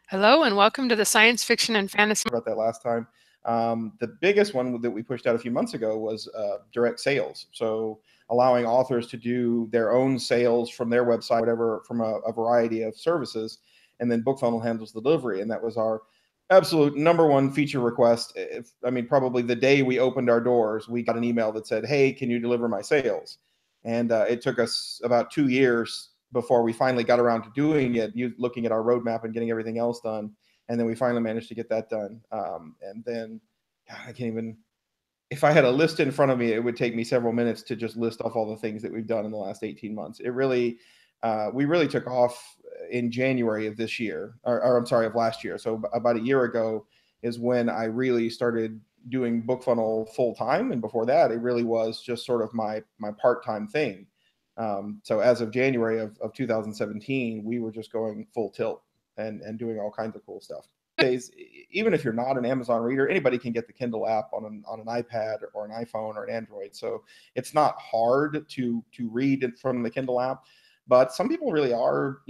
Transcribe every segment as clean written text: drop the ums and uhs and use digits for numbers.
Hello and welcome to the Science Fiction and Fantasy. About that last time. The biggest one that we pushed out a few months ago was direct sales. So allowing authors to do their own sales from their website, whatever, from a variety of services, and then Bookfunnel handles the delivery. And that was our absolute number one feature request. Probably the day we opened our doors, we got an email that said, "Hey, can you deliver my sales?" And it took us about 2 years before we finally got around to doing it, looking at our roadmap and getting everything else done. And then we finally managed to get that done. And then, God, I can't even. If I had a list in front of me, it would take me several minutes to just list off all the things that we've done in the last 18 months. We really took off in January of this year, or I'm sorry, of last year. So about a year ago is when I really started doing Bookfunnel full time, and before that, it really was just sort of my part time thing. So as of January of 2017, we were just going full tilt and doing all kinds of cool stuff. Even if you're not an Amazon reader, anybody can get the Kindle app on an iPad or an iPhone or an Android. So it's not hard to read it from the Kindle app, but some people really are,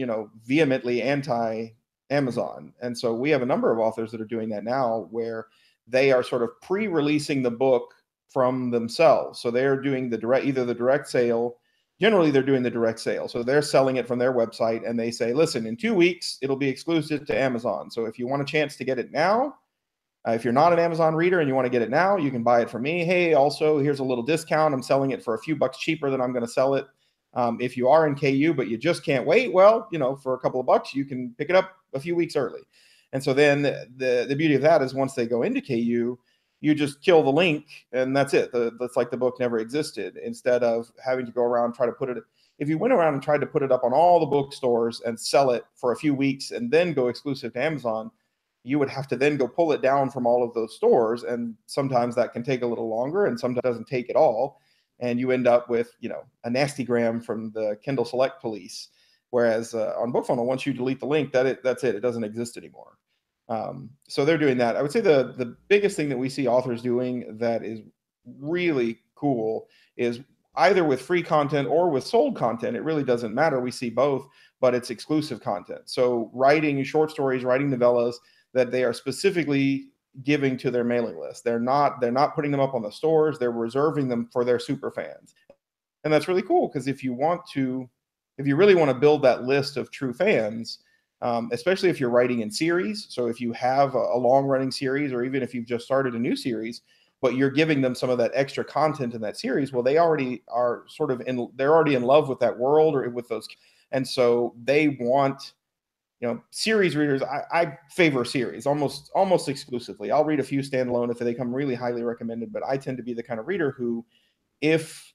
vehemently anti Amazon. And so we have a number of authors that are doing that now, where they are sort of pre-releasing the book from themselves. So they're doing either the direct sale. Generally, they're doing the direct sale. So they're selling it from their website, and they say, listen, in 2 weeks, it'll be exclusive to Amazon. So if you want a chance to get it now, if you're not an Amazon reader and you want to get it now, you can buy it from me. Hey, also, here's a little discount. I'm selling it for a few bucks cheaper than I'm going to sell it. If you are in KU, but you just can't wait, well, for a couple of bucks, you can pick it up a few weeks early. And so then the beauty of that is once they go into KU, you just kill the link and that's it. That's like the book never existed, instead of having to go around and try to put it. If you went around and tried to put it up on all the bookstores and sell it for a few weeks and then go exclusive to Amazon, you would have to then go pull it down from all of those stores. And sometimes that can take a little longer, and sometimes it doesn't take at all. And you end up with, a nasty gram from the Kindle Select police. Whereas on Bookfunnel, once you delete the link, that's it. It doesn't exist anymore. So they're doing that. I would say the biggest thing that we see authors doing that is really cool is either with free content or with sold content. It really doesn't matter. We see both, but it's exclusive content. So writing short stories, writing novellas that they are specifically giving to their mailing list. They're not putting them up on the stores. They're reserving them for their super fans. And that's really cool, because if you really want to build that list of true fans, especially if you're writing in series. So if you have a long running series, or even if you've just started a new series, but you're giving them some of that extra content in that series, well, they already are they're already in love with that world or with those. And so they want, series readers. I favor series almost exclusively. I'll read a few standalone if they come really highly recommended, but I tend to be the kind of reader who, if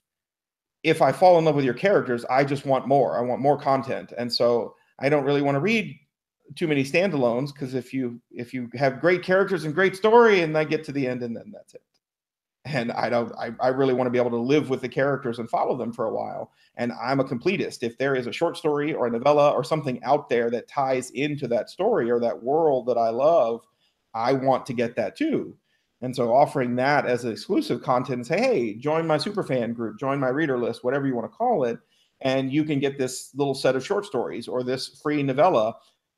I fall in love with your characters, I just want more. I want more content. And so I don't really want to read too many standalones, because if you have great characters and great story and I get to the end and then that's it. And I really want to be able to live with the characters and follow them for a while. And I'm a completist. If there is a short story or a novella or something out there that ties into that story or that world that I love, I want to get that too. And so offering that as exclusive content and say, hey, join my superfan group, join my reader list, whatever you want to call it, and you can get this little set of short stories or this free novella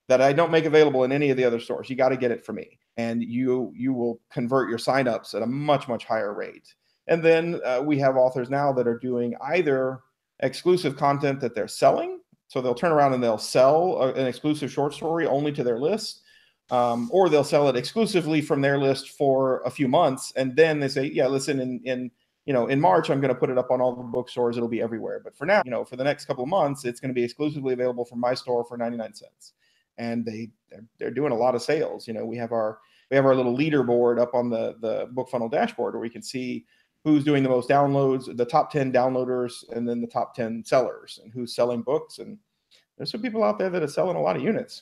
that I don't make available in any of the other stores. You got to get it from me. And you will convert your signups at a much, much higher rate. And then we have authors now that are doing either exclusive content that they're selling. So they'll turn around and they'll sell an exclusive short story only to their list. Or they'll sell it exclusively from their list for a few months. And then they say, yeah, listen, in March, I'm going to put it up on all the bookstores. It'll be everywhere. But for now, for the next couple of months, it's going to be exclusively available from my store for 99 cents. And they're doing a lot of sales. We have our little leaderboard up on the Bookfunnel dashboard, where we can see who's doing the most downloads, the top 10 downloaders, and then the top 10 sellers, and who's selling books. And there's some people out there that are selling a lot of units.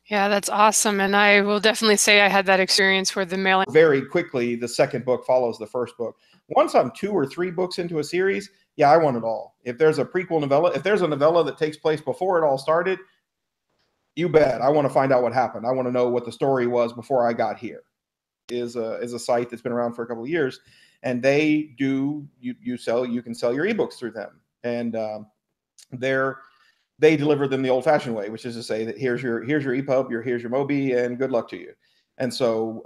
Yeah, that's awesome. And I will definitely say I had that experience where the mailing. Very quickly, the second book follows the first book. Once I'm 2 or 3 books into a series, yeah, I want it all. If there's a prequel novella, if there's a novella that takes place before it all started, you bet. I want to find out what happened. I want to know what the story was before I got here. Is a site that's been around for a couple of years, and they do you can sell your ebooks through them, and they're they deliver them the old-fashioned way, which is to say that here's your EPUB, here's your Mobi, and good luck to you. And so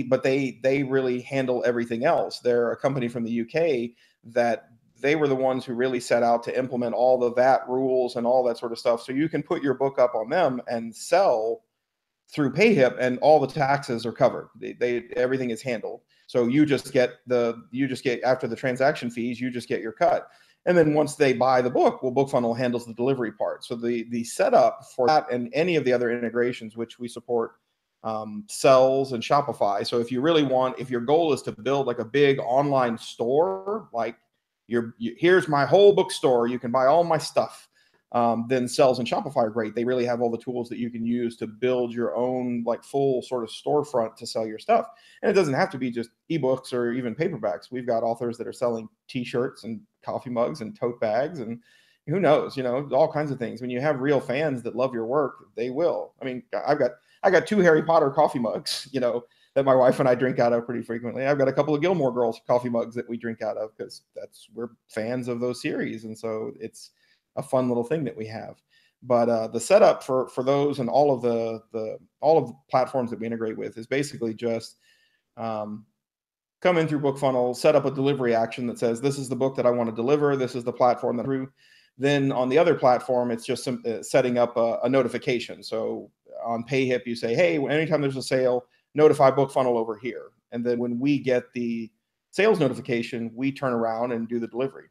but they really handle everything else. They're a company from the UK that they were the ones who really set out to implement all the VAT rules and all that sort of stuff. So you can put your book up on them and sell through PayHip, and all the taxes are covered. Everything is handled. So you just get after the transaction fees, you just get your cut. And then once they buy the book, well, Bookfunnel handles the delivery part. So the setup for that and any of the other integrations, which we support, Sells and Shopify. So if your goal is to build like a big online store, like here's my whole bookstore, you can buy all my stuff. Then Sells and Shopify are great. They really have all the tools that you can use to build your own like full sort of storefront to sell your stuff. And it doesn't have to be just ebooks or even paperbacks. We've got authors that are selling t-shirts and coffee mugs and tote bags and who knows, all kinds of things. When you have real fans that love your work, they will. I mean, I got 2 Harry Potter coffee mugs, that my wife and I drink out of pretty frequently. I've got a couple of Gilmore Girls coffee mugs that we drink out of because we're fans of those series. And so it's a fun little thing that we have. But the setup for those and all of the platforms that we integrate with is basically just come in through Bookfunnel, set up a delivery action that says, this is the book that I want to deliver. This is the platform that through. Then on the other platform, it's just setting up a notification. So on PayHip, you say, hey, anytime there's a sale, notify Bookfunnel over here. And then when we get the sales notification, we turn around and do the delivery.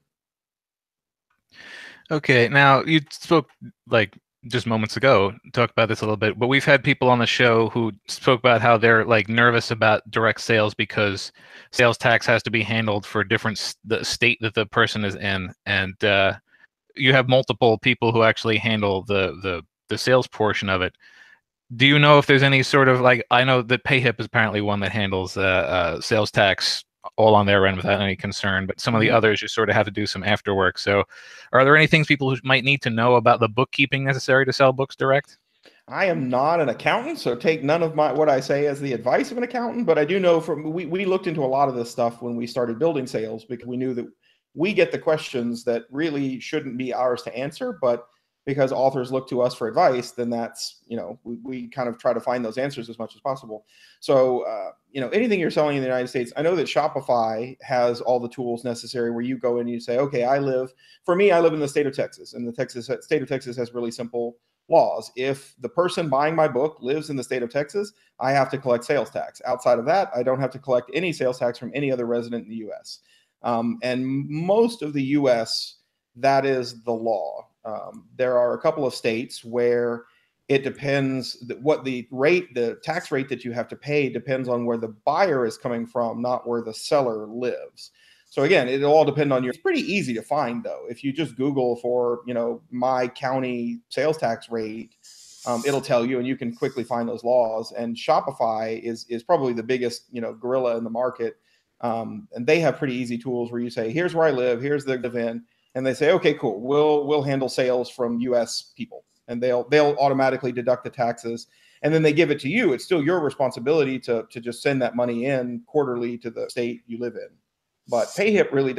Okay, now you spoke like just moments ago, talked about this a little bit, but we've had people on the show who spoke about how they're like nervous about direct sales because sales tax has to be handled for the state that the person is in, and you have multiple people who actually handle the sales portion of it. Do you know if there's any sort of like, I know that PayHip is apparently one that handles sales tax all on their end without any concern, but some of the others you sort of have to do some afterwork. So are there any things people who might need to know about the bookkeeping necessary to sell books direct? I am not an accountant, so take none of what I say as the advice of an accountant, but I do know we looked into a lot of this stuff when we started building sales because we knew that we get the questions that really shouldn't be ours to answer, but because authors look to us for advice, then that's, we kind of try to find those answers as much as possible. So, anything you're selling in the United States, I know that Shopify has all the tools necessary where you go in and you say, okay, I live in the state of Texas, and the state of Texas has really simple laws. If the person buying my book lives in the state of Texas, I have to collect sales tax. Outside of that, I don't have to collect any sales tax from any other resident in the U.S. And most of the U.S., that is the law. There are a couple of states where it depends what the tax rate that you have to pay depends on where the buyer is coming from, not where the seller lives. So again, it'll all depend on it's pretty easy to find though. If you just Google for, my county sales tax rate, it'll tell you and you can quickly find those laws. And Shopify is probably the biggest, gorilla in the market. And they have pretty easy tools where you say, here's where I live, here's the event. And they say, okay, cool, we'll handle sales from U.S. people, and they'll automatically deduct the taxes, and then they give it to you. It's still your responsibility to just send that money in quarterly to the state you live in. But PayHip really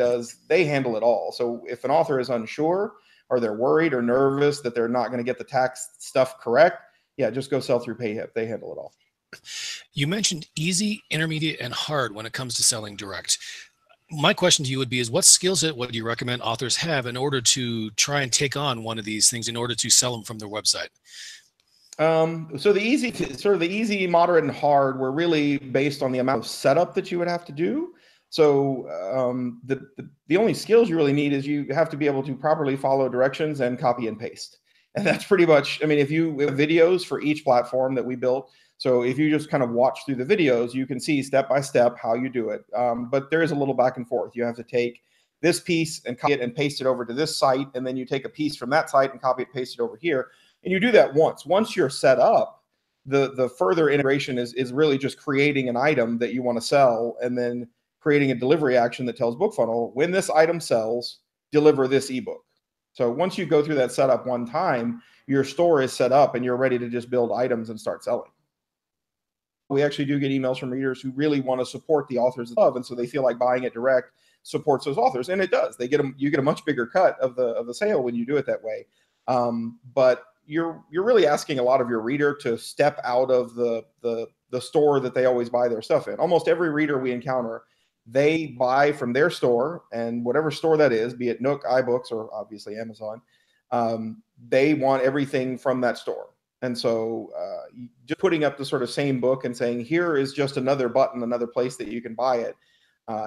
they handle it all. So if an author is unsure or they're worried or nervous that they're not going to get the tax stuff correct, yeah, just go sell through PayHip. They handle it all. You mentioned easy, intermediate, and hard when it comes to selling direct. My question to you would be what skill set would you recommend authors have in order to try and take on one of these things in order to sell them from their website? So the easy, moderate, and hard were really based on the amount of setup that you would have to do. So the only skills you really need is you have to be able to properly follow directions and copy and paste. And that's pretty much, if you have videos for each platform that we built, so if you just kind of watch through the videos, you can see step by step how you do it. But there is a little back and forth. You have to take this piece and copy it and paste it over to this site. And then you take a piece from that site and copy it, paste it over here. And you do that once. Once you're set up, the further integration is really just creating an item that you want to sell and then creating a delivery action that tells Bookfunnel, when this item sells, deliver this ebook. So once you go through that setup one time, your store is set up and you're ready to just build items and start selling. We actually do get emails from readers who really want to support the authors of, and so they feel like buying it direct supports those authors, and it does. You get a much bigger cut of the sale when you do it that way. But you're really asking a lot of your reader to step out of the store that they always buy their stuff in. Almost every reader we encounter, they buy from their store, and whatever store that is, be it Nook, iBooks, or obviously Amazon, they want everything from that store. And so just putting up the sort of same book and saying, here is just another button, another place that you can buy it,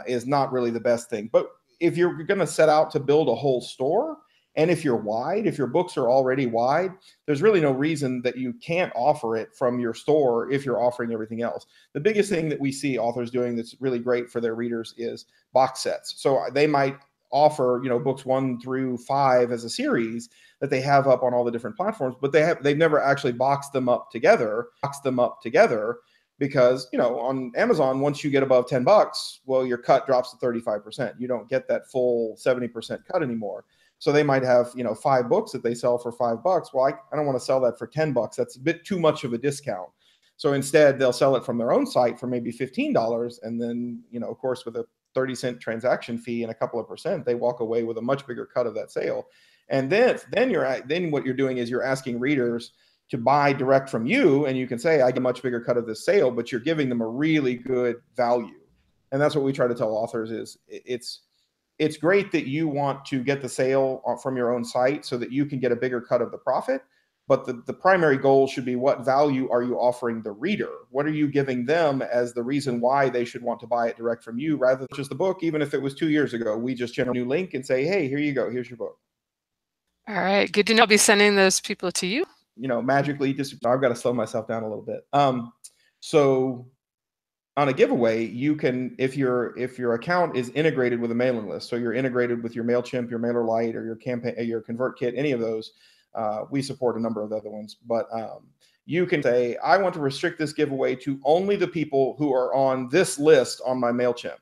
is not really the best thing. But if you're going to set out to build a whole store, and if you're wide, if your books are already wide, there's really no reason that you can't offer it from your store if you're offering everything else. The biggest thing that we see authors doing that's really great for their readers is box sets. So they might offer, books 1 through 5 as a series that they have up on all the different platforms, but they've never actually boxed them up together, because, on Amazon, once you get above $10, well, your cut drops to 35%. You don't get that full 70% cut anymore. So they might have, 5 books that they sell for $5. Well, I don't want to sell that for $10. That's a bit too much of a discount. So instead, they'll sell it from their own site for maybe $15. And then, of course, with a 30-cent transaction fee and a couple of percent, they walk away with a much bigger cut of that sale. And then what you're doing is you're asking readers to buy direct from you, and you can say, I get a much bigger cut of this sale, but you're giving them a really good value. And that's what we try to tell authors is it's great that you want to get the sale from your own site so that you can get a bigger cut of the profit. But the primary goal should be, what value are you offering the reader? What are you giving them as the reason why they should want to buy it direct from you, rather than just the book? Even if it was 2 years ago, we just generate a new link and say, hey, here you go. Here's your book. All right. Good to know. I'll be sending those people to you. Magically, I've got to slow myself down a little bit. So on a giveaway, you can, if your account is integrated with a mailing list, so you're integrated with your MailChimp, your MailerLite, or your campaign, your ConvertKit, any of those, we support a number of other ones, but you can say, I want to restrict this giveaway to only the people who are on this list on my MailChimp.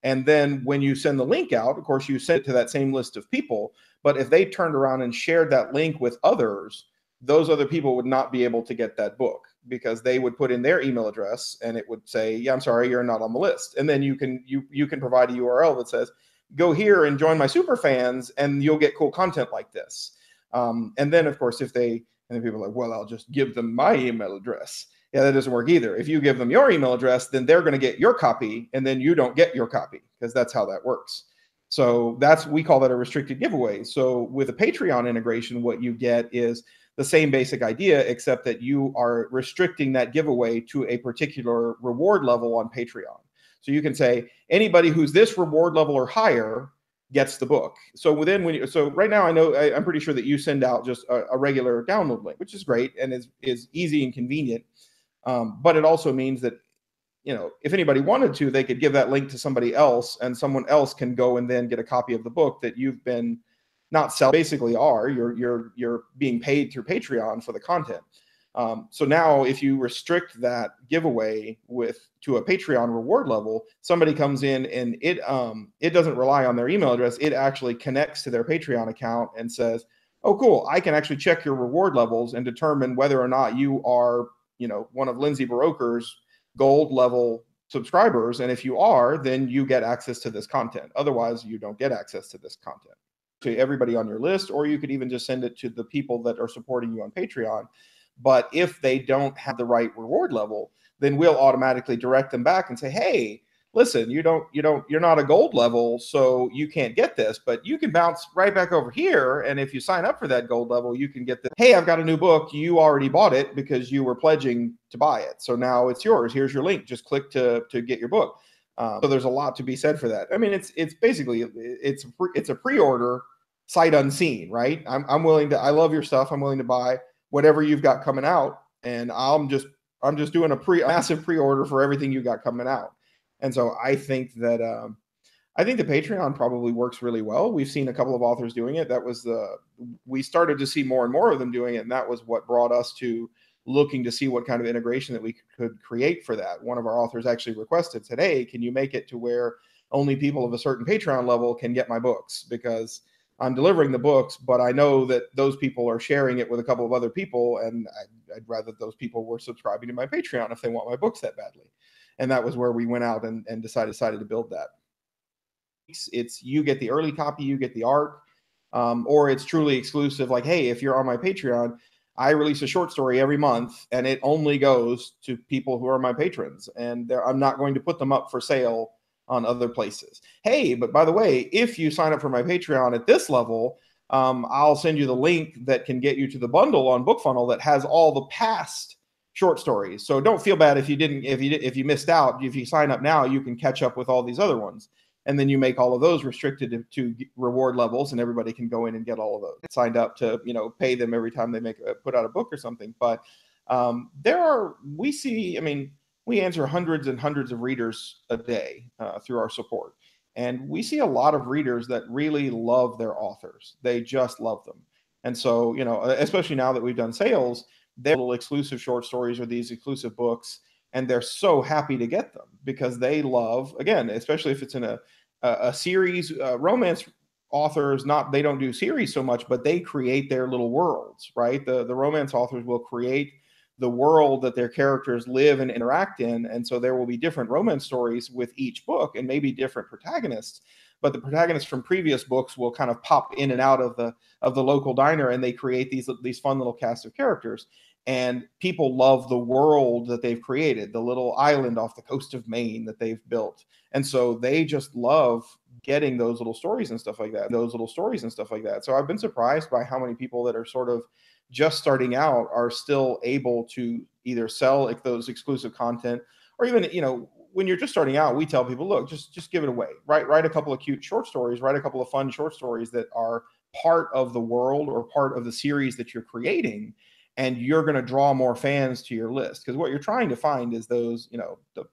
And then when you send the link out, of course, you send it to that same list of people. But if they turned around and shared that link with others, those other people would not be able to get that book, because they would put in their email address and it would say, yeah, I'm sorry, you're not on the list. And then you can provide a URL that says, go here and join my super fans and you'll get cool content like this. And then, of course, and then people are like, well, I'll just give them my email address. Yeah, that doesn't work either. If you give them your email address, then they're going to get your copy, and then you don't get your copy, because that's how that works. So we call that a restricted giveaway. So with a Patreon integration, what you get is the same basic idea, except that you are restricting that giveaway to a particular reward level on Patreon. So you can say, anybody who's this reward level or higher gets the book. So right now, I'm pretty sure that you send out just a regular download link, which is great and is easy and convenient. But it also means that, if anybody wanted to, they could give that link to somebody else, and someone else can go and then get a copy of the book that you've been not selling. Basically, you're being paid through Patreon for the content. So now, if you restrict that giveaway to a Patreon reward level, somebody comes in and it doesn't rely on their email address. It actually connects to their Patreon account and says, oh, cool, I can actually check your reward levels and determine whether or not you are, one of Lindsay Baroker's gold level subscribers. And if you are, then you get access to this content. Otherwise, you don't get access to this content. To everybody on your list, or you could even just send it to the people that are supporting you on Patreon. But if they don't have the right reward level, then we'll automatically direct them back and say, hey, listen, you're not a gold level, so you can't get this, but you can bounce right back over here. And if you sign up for that gold level, you can get the, hey, I've got a new book. You already bought it because you were pledging to buy it. So now it's yours. Here's your link. Just click to get your book. So there's a lot to be said for that. I mean, it's basically, it's a pre-order sight unseen, right? I'm willing to, I love your stuff. I'm willing to buy whatever you've got coming out. And I'm just doing a massive pre-order for everything you got coming out. And so I think that the Patreon probably works really well. We've seen a couple of authors doing it. We started to see more and more of them doing it, and that was what brought us to looking to see what kind of integration that we could create for that. One of our authors actually requested, said, hey, can you make it to where only people of a certain Patreon level can get my books? Because I'm delivering the books, but I know that those people are sharing it with a couple of other people, and I'd rather those people were subscribing to my Patreon if they want my books that badly. And that was where we went out and decided to build that. It's you get the early copy, you get the art, or it's truly exclusive. Like, hey, if you're on my Patreon, I release a short story every month, and it only goes to people who are my patrons, and I'm not going to put them up for sale on other places. Hey, but by the way, if you sign up for my Patreon at this level, I'll send you the link that can get you to the bundle on Bookfunnel that has all the past short stories. So don't feel bad if you missed out. If you sign up now, you can catch up with all these other ones. And then you make all of those restricted to reward levels, and everybody can go in and get all of those. Signed up to, pay them every time they put out a book or something. But we answer hundreds and hundreds of readers a day through our support. And we see a lot of readers that really love their authors. They just love them. And so, especially now that we've done sales, they're little exclusive short stories or these exclusive books, and they're so happy to get them because they love, again, especially if it's in a series. Romance authors, they don't do series so much, but they create their little worlds, right? The romance authors will create the world that their characters live and interact in. And so there will be different romance stories with each book and maybe different protagonists, but the protagonists from previous books will kind of pop in and out of the local diner, and they create these fun little cast of characters. And people love the world that they've created, the little island off the coast of Maine that they've built. And so they just love getting those little stories and stuff like that. So I've been surprised by how many people that are sort of just starting out are still able to either sell those exclusive content, or even, when you're just starting out, we tell people, look, just give it away. Write a couple of cute short stories, write a couple of fun short stories that are part of the world or part of the series that you're creating, and you're going to draw more fans to your list. Because what you're trying to find is those, the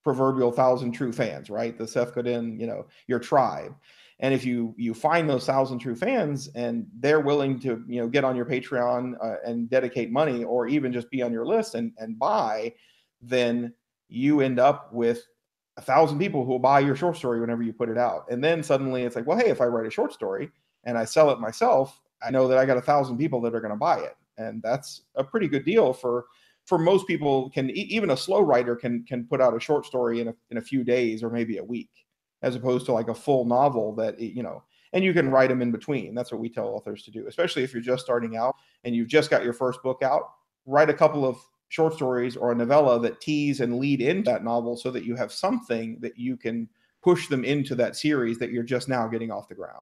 proverbial 1,000 true fans, right? The Seth Godin, your tribe. And if you find those 1,000 true fans and they're willing to, get on your Patreon and dedicate money, or even just be on your list and buy, then you end up with 1,000 people who will buy your short story whenever you put it out. And then suddenly it's like, well, hey, if I write a short story and I sell it myself, I know that I got 1,000 people that are going to buy it. And that's a pretty good deal for most people. Even a slow writer can put out a short story in a few days or maybe a week, as opposed to like a full novel that, and you can write them in between. That's what we tell authors to do, especially if you're just starting out and you've just got your first book out. Write a couple of short stories or a novella that tease and lead into that novel, so that you have something that you can push them into that series that you're just now getting off the ground,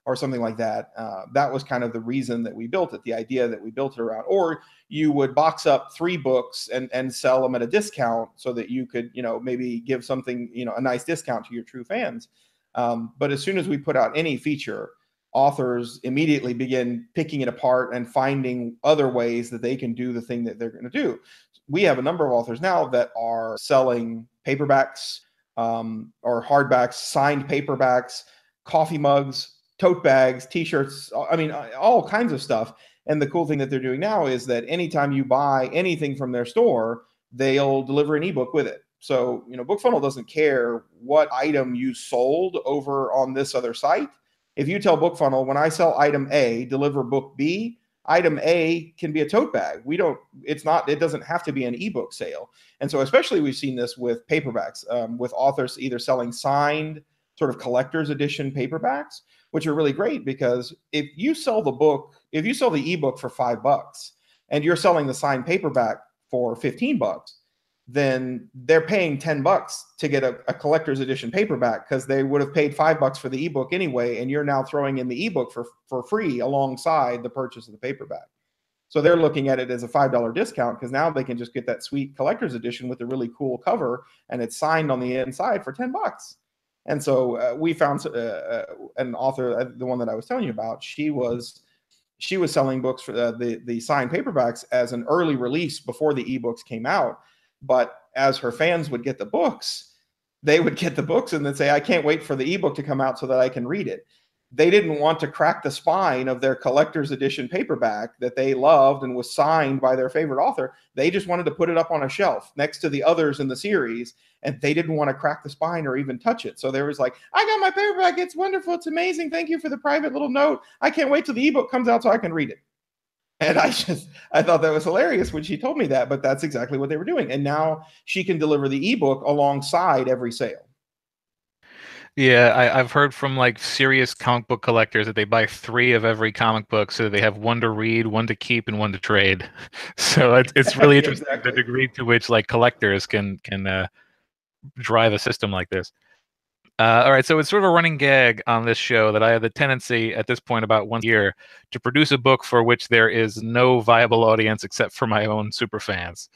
or something like that. That was kind of the reason that we built it, the idea that we built it around. Or you would box up 3 books and sell them at a discount, so that you could, maybe give something, a nice discount to your true fans. But as soon as we put out any feature, authors immediately begin picking it apart and finding other ways that they can do the thing that they're going to do. We have a number of authors now that are selling paperbacks, or hardbacks, signed paperbacks, coffee mugs, tote bags, t-shirts, all kinds of stuff. And the cool thing that they're doing now is that anytime you buy anything from their store, they'll deliver an ebook with it. So, Bookfunnel doesn't care what item you sold over on this other site. If you tell Bookfunnel, when I sell item A, deliver book B, item A can be a tote bag. It doesn't have to be an ebook sale. And so especially we've seen this with paperbacks, with authors either selling signed sort of collector's edition paperbacks, which are really great, because if you sell the ebook for $5 and you're selling the signed paperback for $15, then they're paying $10 to get a collector's edition paperback, because they would have paid $5 for the ebook anyway, and you're now throwing in the ebook for free alongside the purchase of the paperback. So they're looking at it as a $5 discount, because now they can just get that sweet collector's edition with a really cool cover, and it's signed on the inside for $10. And so we found an author, the one that I was telling you about. She was selling books for the signed paperbacks as an early release before the ebooks came out. But as her fans would get the books, they would get the books and then say, I can't wait for the ebook to come out so that I can read it. They didn't want to crack the spine of their collector's edition paperback that they loved and was signed by their favorite author. They just wanted to put it up on a shelf next to the others in the series, and they didn't want to crack the spine or even touch it. So there was like, I got my paperback. It's wonderful. It's amazing. Thank you for the private little note. I can't wait till the ebook comes out so I can read it. And I thought that was hilarious when she told me that, but that's exactly what they were doing. And now she can deliver the ebook alongside every sale. Yeah, I've heard from like serious comic book collectors that they buy 3 of every comic book so they have one to read, one to keep, and one to trade. So it's really Yeah, interesting the exactly. degree to which like collectors can drive a system like this. All right, so it's sort of a running gag on this show that I have the tendency at this point about once a year to produce a book for which there is no viable audience except for my own super fans.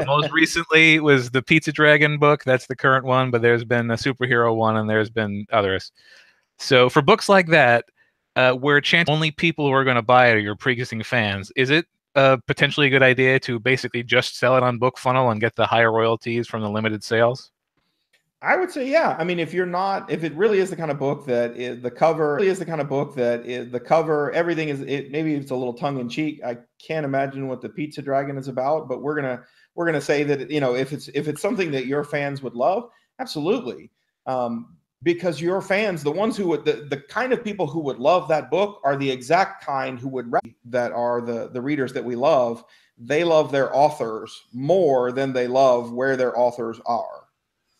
Most recently was the Pizza Dragon book. That's the current one, but there's been a superhero one and there's been others. So for books like that, where chance only people who are going to buy it are your pre-existing fans, is it potentially a good idea to basically just sell it on Bookfunnel and get the higher royalties from the limited sales? I would say, yeah. I mean, if you're not, if it really is the kind of book that is the cover, really is the kind of book that is the cover, everything is it. Maybe it's a little tongue in cheek. I can't imagine what the Pizza Dragon is about, but we're gonna say that if it's something that your fans would love, absolutely. Because your fans, the ones who would the kind of people who would love that book are the exact kind who would that are the readers that we love. They love their authors more than they love where their authors are.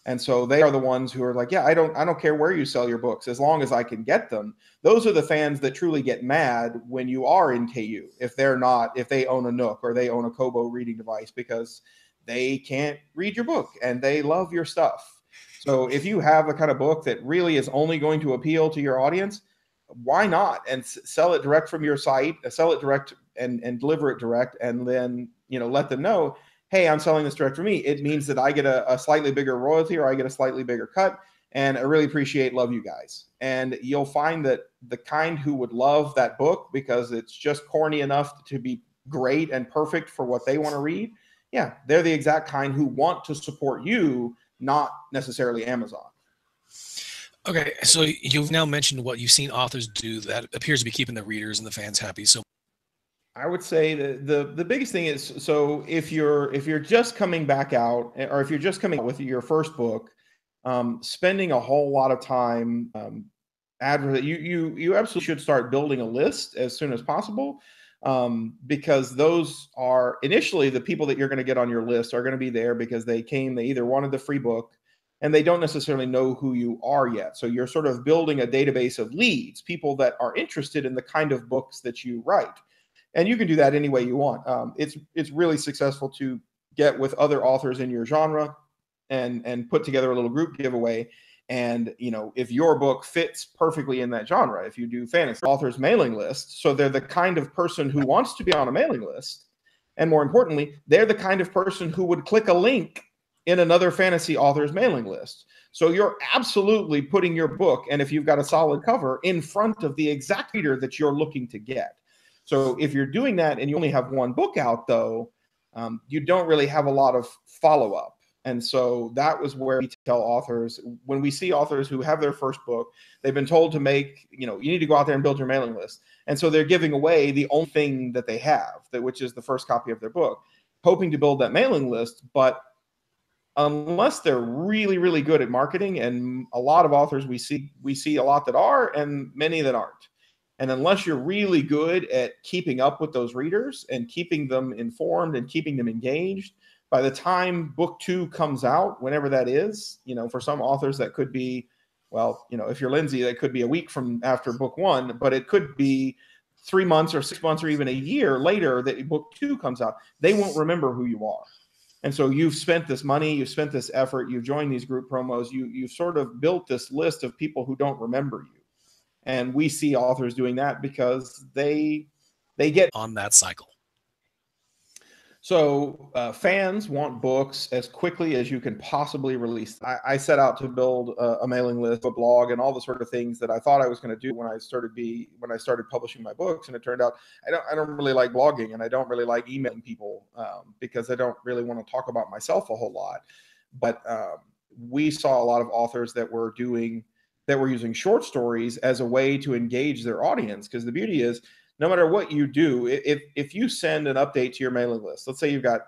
And so they are the ones who are like, yeah, I don't care where you sell your books as long as I can get them. Those are the fans that truly get mad when you are in KU, if they own a Nook or they own a Kobo reading device because they can't read your book and they love your stuff. So if you have a kind of book that really is only going to appeal to your audience, why not? And sell it direct from your site, sell it direct and deliver it direct, and then let them know, hey, I'm selling this direct for me. It means that I get a slightly bigger royalty or I get a slightly bigger cut. And I really love you guys. And you'll find that the kind who would love that book because it's just corny enough to be great and perfect for what they want to read. Yeah, they're the exact kind who want to support you, not necessarily Amazon. Okay, so you've now mentioned what you've seen authors do that appears to be keeping the readers and the fans happy. So I would say the biggest thing is, so if you're just coming back out, or if you're just coming out with your first book, spending a whole lot of time you absolutely should start building a list as soon as possible, because those are initially the people that you're going to get on your list are going to be there because they either wanted the free book and they don't necessarily know who you are yet. So you're sort of building a database of leads, people that are interested in the kind of books that you write. And you can do that any way you want. It's really successful to get with other authors in your genre and put together a little group giveaway. And if your book fits perfectly in that genre, if you do fantasy authors mailing list, so they're the kind of person who wants to be on a mailing list, and more importantly, they're the kind of person who would click a link in another fantasy author's mailing list. So you're absolutely putting your book, and if you've got a solid cover, in front of the exact reader that you're looking to get. So if you're doing that and you only have one book out, though, you don't really have a lot of follow-up. And so that was where we tell authors, when we see authors who have their first book, they've been told to make, you need to go out there and build your mailing list. And so they're giving away the only thing that they have, which is the first copy of their book, hoping to build that mailing list. But unless they're really, really good at marketing, and a lot of authors we see a lot that are and many that aren't. And unless you're really good at keeping up with those readers and keeping them informed and keeping them engaged, by the time book 2 comes out, whenever that is, for some authors that could be, well, if you're Lindsay, that could be a week from after book 1, but it could be 3 months or 6 months or even a year later that book 2 comes out. They won't remember who you are. And so you've spent this money, you've spent this effort, you've joined these group promos, you've sort of built this list of people who don't remember you. And we see authors doing that because they get on that cycle. So fans want books as quickly as you can possibly release. I set out to build a mailing list, a blog, and all the sort of things that I thought I was going to do when I started publishing my books. And it turned out I don't really like blogging, and I don't really like emailing people because I don't really want to talk about myself a whole lot. But we saw a lot of authors that were using short stories as a way to engage their audience, because the beauty is, no matter what you do, if you send an update to your mailing list, let's say you've got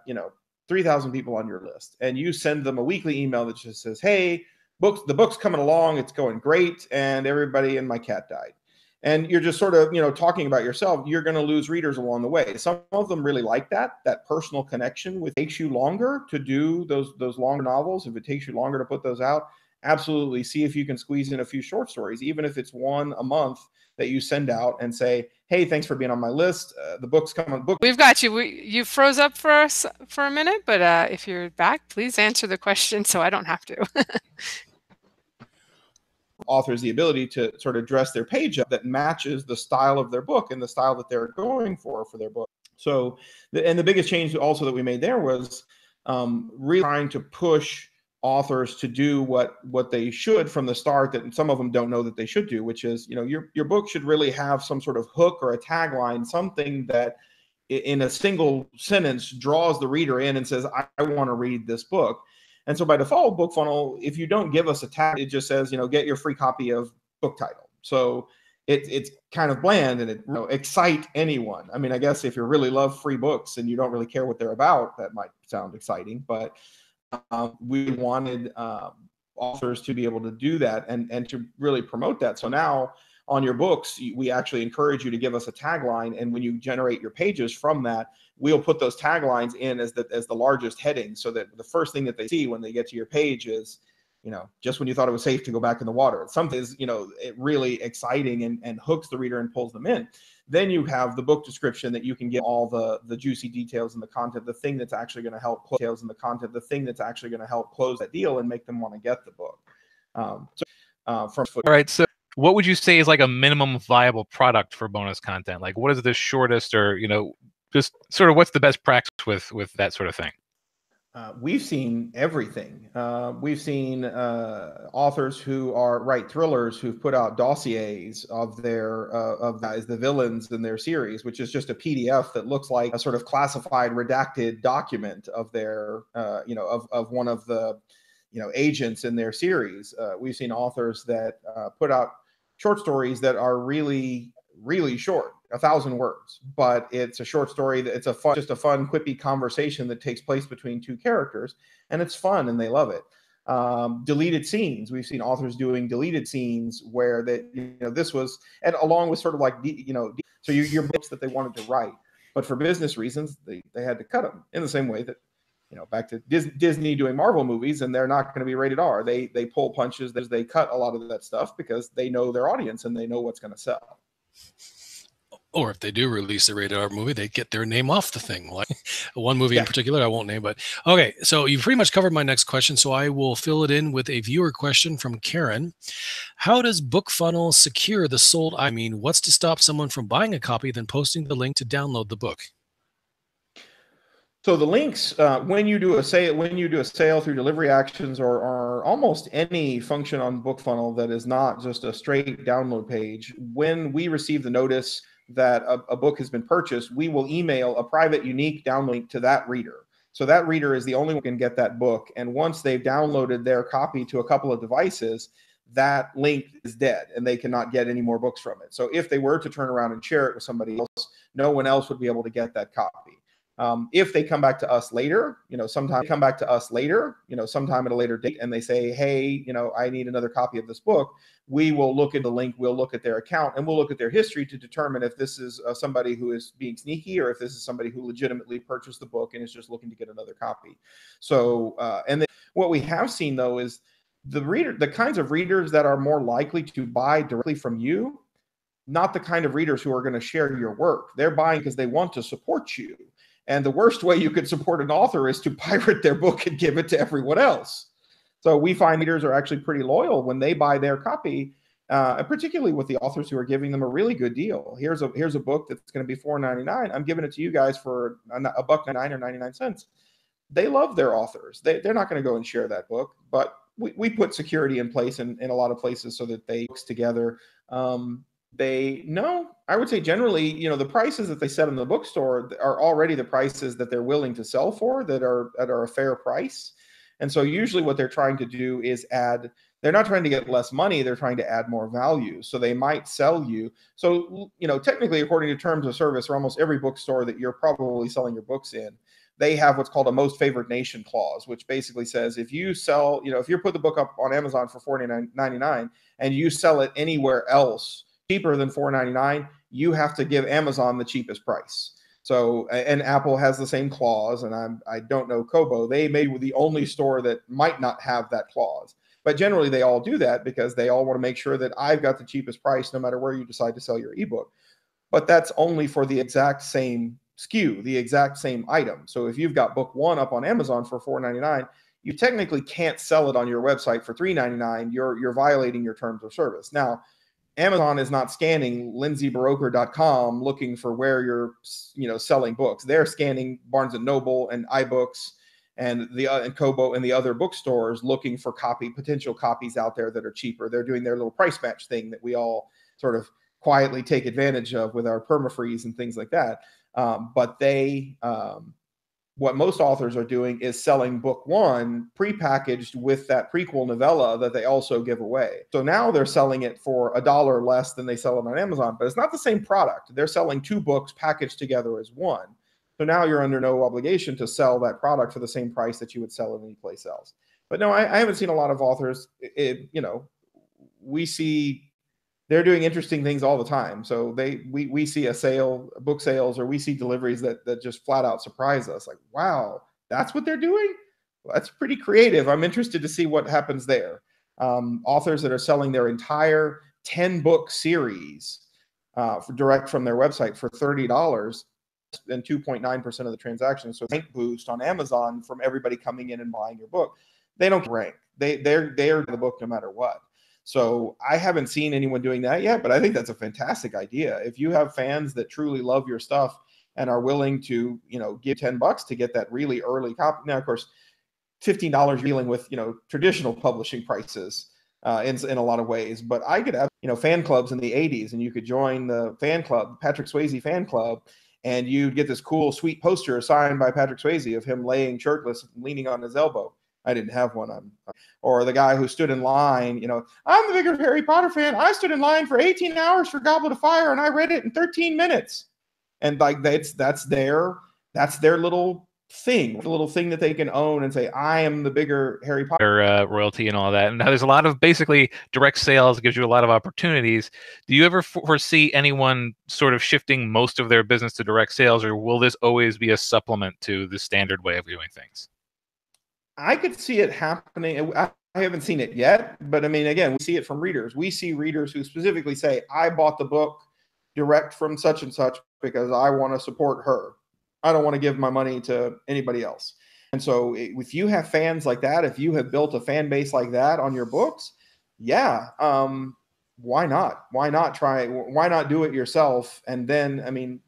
3,000 people on your list, and you send them a weekly email that just says, hey, the book's coming along, it's going great, and everybody and my cat died, and you're just sort of talking about yourself, you're going to lose readers along the way. Some of them really like that personal connection. With takes you longer to do those longer novels, if it takes you longer to put those out, absolutely see if you can squeeze in a few short stories, even if it's one a month that you send out and say, hey, thanks for being on my list. The book's coming. We've got you. You froze up for us for a minute, but if you're back, please answer the question so I don't have to. Authors the ability to sort of dress their page up that matches the style of their book and the style that they're going for their book. So, and the biggest change also that we made there was really trying to push authors to do what they should from the start, that some of them don't know that they should do, which is, your book should really have some sort of hook or a tagline, something that in a single sentence draws the reader in and says, I want to read this book. And so by default, Bookfunnel, if you don't give us a tag, it just says, get your free copy of book title. So it's kind of bland, and it excite anyone. I mean, I guess if you really love free books and you don't really care what they're about, that might sound exciting. But we wanted authors to be able to do that and to really promote that. So now on your books, we actually encourage you to give us a tagline, and when you generate your pages from that, we'll put those taglines in as the largest heading, so that the first thing that they see when they get to your page is, just when you thought it was safe to go back in the water. Something is, it really exciting and hooks the reader and pulls them in. Then you have the book description that you can get all the juicy details and the content, the thing that's actually going to help close that deal and make them want to get the book. All right, so what would you say is like a minimum viable product for bonus content? Like, what is the shortest, or just sort of what's the best practice with that sort of thing? We've seen everything. We've seen authors who write thrillers who've put out dossiers of the villains in their series, which is just a PDF that looks like a sort of classified, redacted document of their, of one of the, agents in their series. We've seen authors that put out short stories that are really, really short, 1,000 words, but it's a short story that it's just a fun, quippy conversation that takes place between two characters, and it's fun and they love it. Deleted scenes. We've seen authors doing deleted scenes where this was, and along with sort of like, so your books that they wanted to write, but for business reasons, they had to cut them in the same way that, back to Disney doing Marvel movies, and they're not going to be rated R. They pull punches, they cut a lot of that stuff because they know their audience and they know what's going to sell. Or if they do release a rated R movie, they get their name off the thing. Like one movie in particular, I won't name, but okay. So you've pretty much covered my next question. So I will fill it in with a viewer question from Karen. How does Bookfunnel secure the sold? I mean, what's to stop someone from buying a copy, then posting the link to download the book? So the links, when you do a sale through delivery actions or almost any function on Bookfunnel that is not just a straight download page, when we receive the notice that a book has been purchased, we will email a private, unique download link to that reader. So that reader is the only one who can get that book. And once they've downloaded their copy to a couple of devices, that link is dead and they cannot get any more books from it. So if they were to turn around and share it with somebody else, no one else would be able to get that copy. If they come back to us later, sometime at a later date, and they say, hey, I need another copy of this book, we will look at the link, we'll look at their account, and we'll look at their history to determine if this is somebody who is being sneaky or if this is somebody who legitimately purchased the book and is just looking to get another copy. So, and then what we have seen though is the kinds of readers that are more likely to buy directly from you, not the kind of readers who are going to share your work. They're buying because they want to support you. And the worst way you could support an author is to pirate their book and give it to everyone else. So we find readers are actually pretty loyal when they buy their copy, and particularly with the authors who are giving them a really good deal. Here's a book that's going to be $4.99. I'm giving it to you guys for $1.99 or 99 cents. They love their authors. They're not going to go and share that book, but we put security in place in a lot of places so that they work together. I would say generally, the prices that they set in the bookstore are already the prices that they're willing to sell for that are a fair price. And so usually what they're trying to do is they're not trying to get less money, they're trying to add more value. So they might sell you. So, technically, according to terms of service, or almost every bookstore that you're probably selling your books in, they have what's called a most favored nation clause, which basically says if you sell, if you put the book up on Amazon for $49.99 and you sell it anywhere else cheaper than $4.99, you have to give Amazon the cheapest price. So, and Apple has the same clause, and I don't know Kobo. They may be the only store that might not have that clause. But generally, they all do that because they all want to make sure that I've got the cheapest price no matter where you decide to sell your ebook. But that's only for the exact same SKU, the exact same item. So if you've got book one up on Amazon for $4.99, you technically can't sell it on your website for $3.99. You're violating your terms of service. Now, Amazon is not scanning lindsaybaroker.com looking for where you're, selling books. They're scanning Barnes and Noble and iBooks and and Kobo and the other bookstores looking for potential copies out there that are cheaper. They're doing their little price match thing that we all sort of quietly take advantage of with our permafreeze and things like that. But what most authors are doing is selling book one prepackaged with that prequel novella that they also give away. So now they're selling it for $1 less than they sell it on Amazon, but it's not the same product. They're selling two books packaged together as one. So now you're under no obligation to sell that product for the same price that you would sell it any place else. But no, I haven't seen a lot of authors. We see they're doing interesting things all the time. So we see book sales, or we see deliveries that just flat out surprise us. Like, wow, that's what they're doing? Well, that's pretty creative. I'm interested to see what happens there. Authors that are selling their entire 10-book series direct from their website for $30 and 2.9% of the transactions. So rank boost on Amazon from everybody coming in and buying your book. They don't rank. They're the book no matter what. So I haven't seen anyone doing that yet, but I think that's a fantastic idea. If you have fans that truly love your stuff and are willing to, give $10 to get that really early copy. Now, of course, $15 dealing with, traditional publishing prices in a lot of ways. But I could have, fan clubs in the 80s, and you could join the fan club, Patrick Swayze fan club, and you'd get this cool, sweet poster signed by Patrick Swayze of him laying shirtless, leaning on his elbow. I didn't have one. Or the guy who stood in line, I'm the bigger Harry Potter fan. I stood in line for 18 hours for Goblet of Fire, and I read it in 13 minutes. And like that's their little thing, the little thing that they can own and say, I am the bigger Harry Potter. Royalty and all that. And there's a lot of basically direct sales, gives you a lot of opportunities. Do you ever foresee anyone sort of shifting most of their business to direct sales, or will this always be a supplement to the standard way of doing things? I could see it happening. I haven't seen it yet, but I mean, again, we see it from readers. We see readers who specifically say, I bought the book direct from such and such because I want to support her. I don't want to give my money to anybody else. And so if you have fans like that, if you have built a fan base like that on your books, yeah, why not? Why not try? Why not do it yourself? And then, I mean,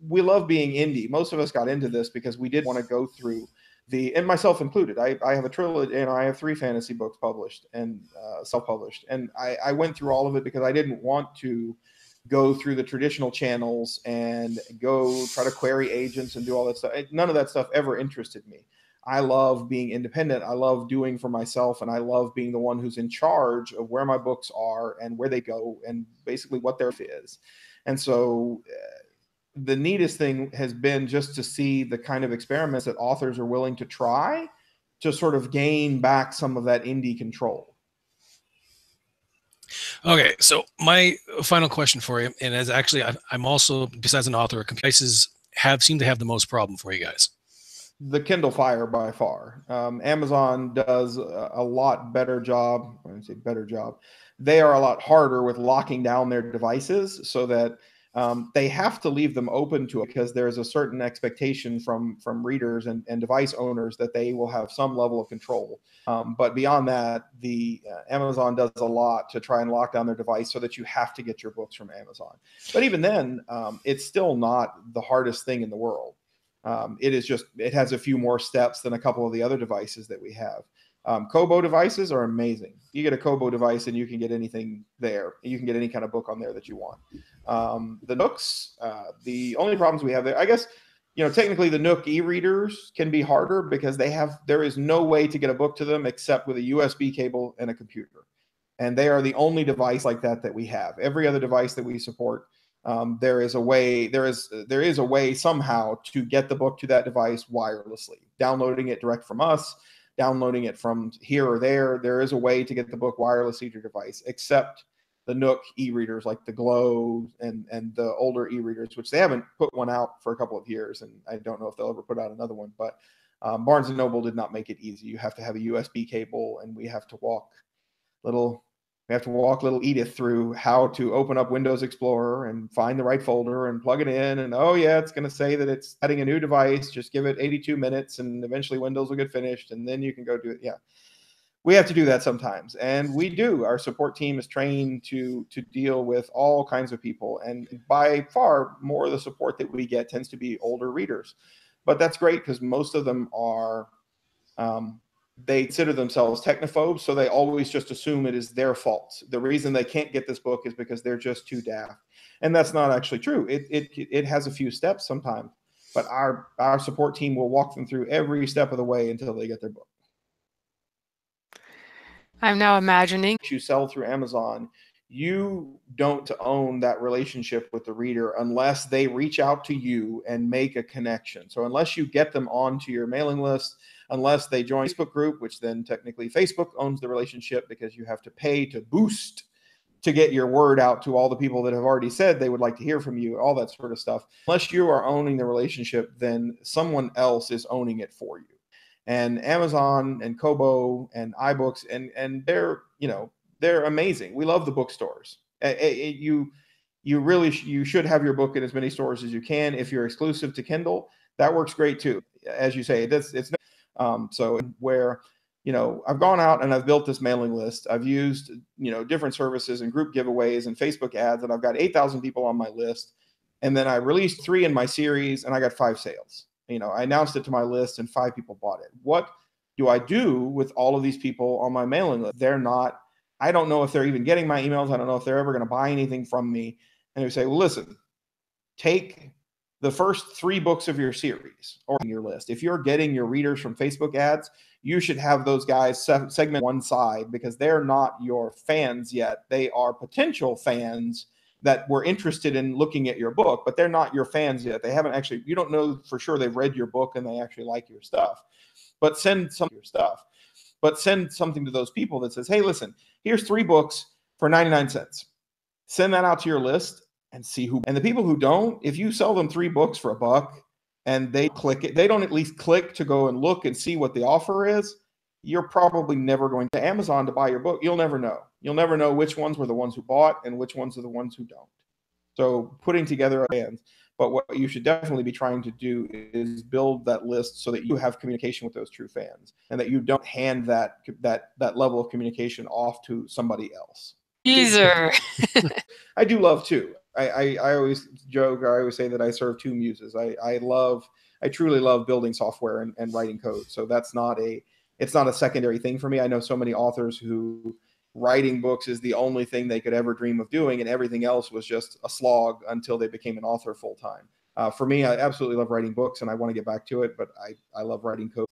we love being indie. Most of us got into this because we did want to go through and myself included. I have a trilogy, and I have 3 fantasy books published and self-published. And I went through all of it because I didn't want to go through the traditional channels and go try to query agents and do all that stuff. None of that stuff ever interested me. I love being independent. I love doing for myself, and I love being the one who's in charge of where my books are and where they go and basically what their fit is. And so the neatest thing has been just to see the kind of experiments that authors are willing to try to sort of gain back some of that indie control. Okay, so my final question for you, and as actually I'm also, besides an author, prices seem to have the most problem for you guys. The Kindle Fire by far. Amazon does a lot better job. I wouldn't say better job. They are a lot harder with locking down their devices so that they have to leave them open to it because there's a certain expectation from readers and device owners that they will have some level of control. But beyond that, the Amazon does a lot to try and lock down their device so that you have to get your books from Amazon. But even then, it's still not the hardest thing in the world. It has a few more steps than a couple of the other devices that we have. Kobo devices are amazing. You get a Kobo device and you can get anything there. You can get any kind of book on there that you want. The Nooks, the only problems we have there, I guess, technically the Nook e-readers can be harder because there is no way to get a book to them except with a USB cable and a computer. And they are the only device like that we have. Every other device that we support, there is a way somehow to get the book to that device wirelessly, downloading it direct from us, downloading it from here or there. There is a way to get the book wirelessly to your device, except the Nook e-readers like the Glow and the older e-readers, which they haven't put one out for a couple of years, and I don't know if they'll ever put out another one. But Barnes & Noble did not make it easy. You have to have a USB cable, and we have to walk little Edith through how to open up Windows Explorer and find the right folder and plug it in. And oh yeah, it's going to say that it's adding a new device. Just give it 82 minutes and eventually Windows will get finished and then you can go do it. Yeah. We have to do that sometimes. And we do. Our support team is trained to deal with all kinds of people. And by far more of the support that we get tends to be older readers. But that's great because most of them are, they consider themselves technophobes, so they always just assume it is their fault. The reason they can't get this book is because they're just too daft. And that's not actually true. It has a few steps sometimes, but our support team will walk them through every step of the way until they get their book. I'm now imagining you sell through Amazon, you don't own that relationship with the reader unless they reach out to you and make a connection. So unless you get them onto your mailing list, unless they join a Facebook group, which then technically Facebook owns the relationship because you have to pay to boost to get your word out to all the people that have already said they would like to hear from you, all that sort of stuff. Unless you are owning the relationship, then someone else is owning it for you. And Amazon and Kobo and iBooks, and they're amazing. We love the bookstores. You should have your book in as many stores as you can. If you're exclusive to Kindle, that works great too. As you say, so where I've gone out and I've built this mailing list. I've used different services and group giveaways and Facebook ads, and I've got 8,000 people on my list. And then I released 3 in my series, and I got 5 sales. I announced it to my list and 5 people bought it. What do I do with all of these people on my mailing list? I don't know if they're even getting my emails. I don't know if they're ever going to buy anything from me. And they say, well, listen, take the first 3 books of your series or your list. If you're getting your readers from Facebook ads, you should have those guys segment one side because they're not your fans yet. They are potential fans that were interested in looking at your book, but they're not your fans yet. They haven't actually, you don't know for sure they've read your book and they actually like your stuff. But send something to those people that says, hey, listen, here's 3 books for 99 cents. Send that out to your list and see who. And the people who don't, if you sell them 3 books for $1 and they click it, they don't at least click to go and look and see what the offer is, you're probably never going to Amazon to buy your book. You'll never know. You'll never know which ones were the ones who bought and which ones are the ones who don't. So putting together fans. But what you should definitely be trying to do is build that list so that you have communication with those true fans and that you don't hand that level of communication off to somebody else. Teaser. I do love too. I always joke, or I always say that I serve 2 muses. I truly love building software and writing code. So it's not a secondary thing for me. I know so many authors who writing books is the only thing they could ever dream of doing, and everything else was just a slog until they became an author full time. For me, I absolutely love writing books and I want to get back to it, but I love writing code.